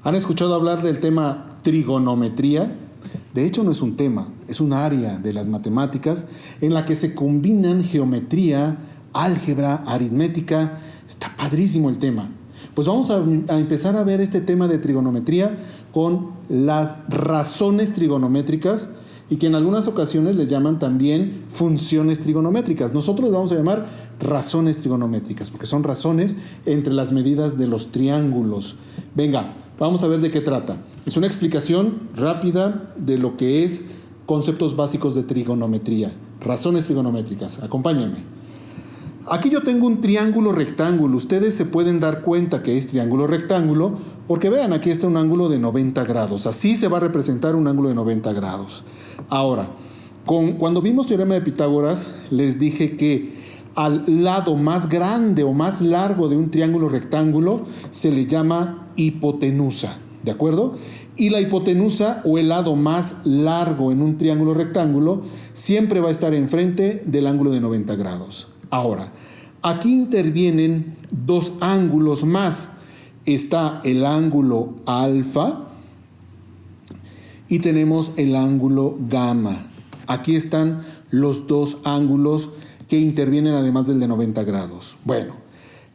¿Han escuchado hablar del tema trigonometría? De hecho, no es un tema, es un área de las matemáticas en la que se combinan geometría, álgebra, aritmética. Está padrísimo el tema. Pues vamos a empezar a ver este tema de trigonometría con las razones trigonométricas y que en algunas ocasiones les llaman también funciones trigonométricas. Nosotros les vamos a llamar razones trigonométricas porque son razones entre las medidas de los triángulos. Venga, vamos a ver de qué trata. Es una explicación rápida de lo que es conceptos básicos de trigonometría, razones trigonométricas. Acompáñenme. Aquí yo tengo un triángulo rectángulo. Ustedes se pueden dar cuenta que es triángulo rectángulo porque vean, aquí está un ángulo de 90 grados. Así se va a representar un ángulo de 90 grados. Ahora, cuando vimos teorema de Pitágoras, les dije que al lado más grande o más largo de un triángulo rectángulo se le llama hipotenusa, ¿de acuerdo? Y la hipotenusa o el lado más largo en un triángulo rectángulo siempre va a estar enfrente del ángulo de 90 grados. Ahora, aquí intervienen dos ángulos más. Está el ángulo alfa y tenemos el ángulo gamma. Aquí están los dos ángulos que intervienen además del de 90 grados. Bueno,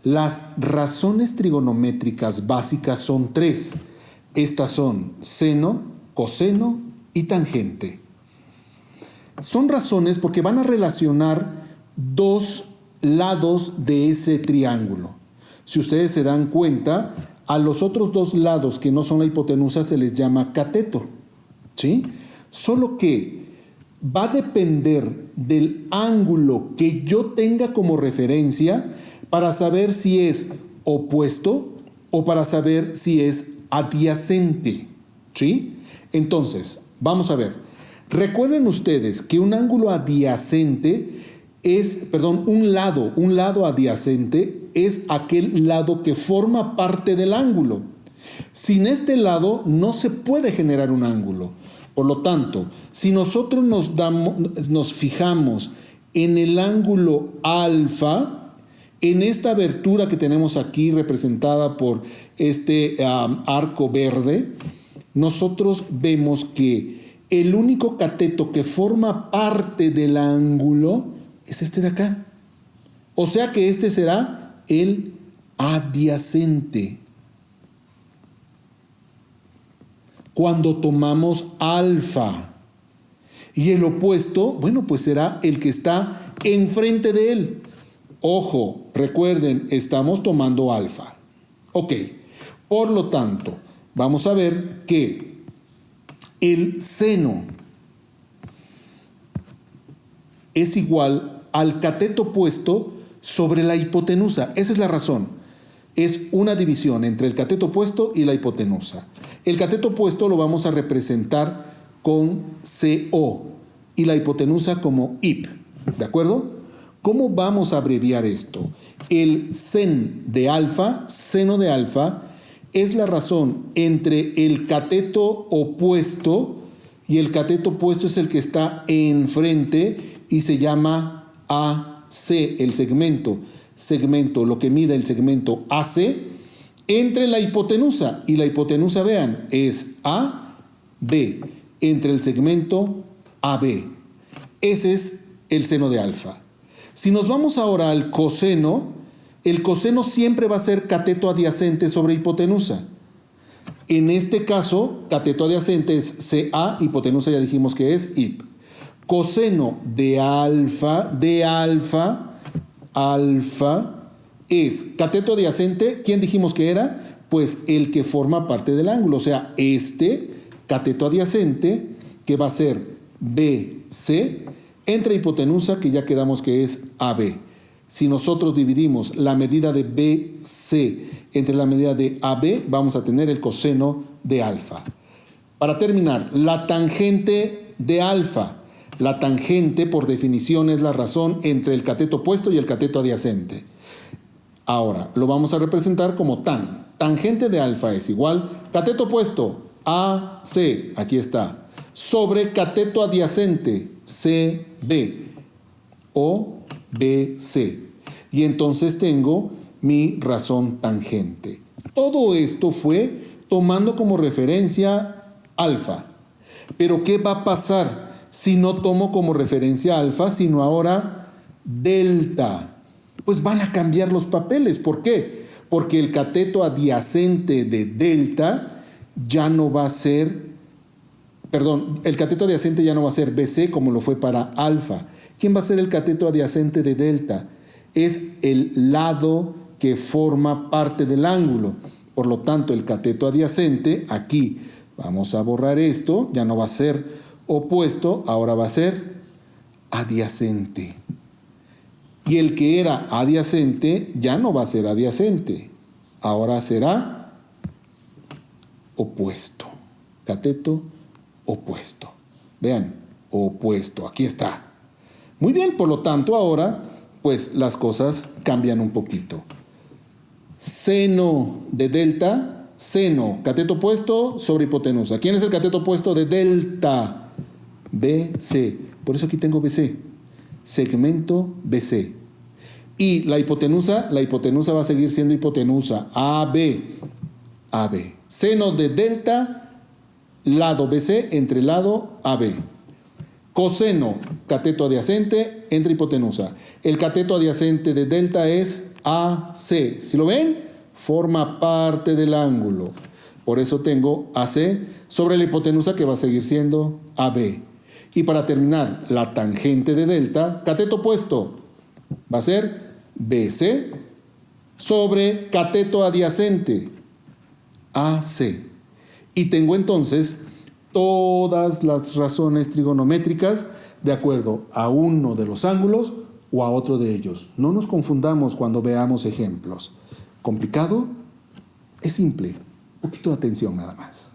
las razones trigonométricas básicas son tres. Estas son seno, coseno y tangente. Son razones porque van a relacionar dos lados de ese triángulo. Si ustedes se dan cuenta, a los otros dos lados que no son la hipotenusa se les llama cateto, ¿sí? Solo que va a depender del ángulo que yo tenga como referencia para saber si es opuesto o para saber si es adyacente, ¿sí? Entonces, vamos a ver. Recuerden ustedes que un ángulo adyacente un lado adyacente es aquel lado que forma parte del ángulo. Sin este lado no se puede generar un ángulo. Por lo tanto, si nosotros nos fijamos en el ángulo alfa, en esta abertura que tenemos aquí representada por este arco verde, nosotros vemos que el único cateto que forma parte del ángulo es este de acá. O sea que este será el adyacente. Cuando tomamos alfa. Y el opuesto, bueno, pues será el que está enfrente de él. Ojo, recuerden, estamos tomando alfa. Ok, por lo tanto, vamos a ver que el seno es igual al cateto opuesto sobre la hipotenusa. Esa es la razón. Es una división entre el cateto opuesto y la hipotenusa. El cateto opuesto lo vamos a representar con CO y la hipotenusa como IP. ¿De acuerdo? ¿Cómo vamos a abreviar esto? El seno de alfa, es la razón entre el cateto opuesto y el cateto opuesto es el que está enfrente y se llama AC, el segmento, lo que mide el segmento AC, entre la hipotenusa. Y la hipotenusa, vean, es AB, entre el segmento AB. Ese es el seno de alfa. Si nos vamos ahora al coseno, el coseno siempre va a ser cateto adyacente sobre hipotenusa. En este caso, cateto adyacente es CA, hipotenusa ya dijimos que es IP. Coseno de alfa es cateto adyacente. ¿Quién dijimos que era? Pues el que forma parte del ángulo. O sea, este cateto adyacente que va a ser BC entre hipotenusa que ya quedamos que es AB. Si nosotros dividimos la medida de BC entre la medida de AB, vamos a tener el coseno de alfa. Para terminar, la tangente de alfa. La tangente, por definición, es la razón entre el cateto opuesto y el cateto adyacente. Ahora, lo vamos a representar como tan. Tangente de alfa es igual, cateto opuesto, AC, aquí está, sobre cateto adyacente, CB, o BC. Y entonces tengo mi razón tangente. Todo esto fue tomando como referencia alfa. Pero ¿qué va a pasar si no tomo como referencia alfa, sino ahora delta? Pues van a cambiar los papeles. ¿Por qué? Porque el cateto adyacente de delta ya no va a ser, el cateto adyacente ya no va a ser BC como lo fue para alfa. ¿Quién va a ser el cateto adyacente de delta? Es el lado que forma parte del ángulo. Por lo tanto, el cateto adyacente, aquí vamos a borrar esto, ya no va a ser opuesto, ahora va a ser adyacente. Y el que era adyacente ya no va a ser adyacente, ahora será opuesto. Cateto opuesto. Vean, opuesto, aquí está. Muy bien, por lo tanto, ahora pues las cosas cambian un poquito. Seno de delta, seno, cateto opuesto sobre hipotenusa. ¿Quién es el cateto opuesto de delta? BC. Por eso aquí tengo BC. Segmento BC. Y la hipotenusa va a seguir siendo hipotenusa. AB. AB. Seno de delta, lado BC entre lado AB. Coseno, cateto adyacente entre hipotenusa. El cateto adyacente de delta es AC. ¿Sí lo ven? Forma parte del ángulo. Por eso tengo AC sobre la hipotenusa que va a seguir siendo AB. Y para terminar, la tangente de delta, cateto opuesto, va a ser BC sobre cateto adyacente, AC. Y tengo entonces todas las razones trigonométricas de acuerdo a uno de los ángulos o a otro de ellos. No nos confundamos cuando veamos ejemplos. ¿Complicado? Es simple. Un poquito de atención nada más.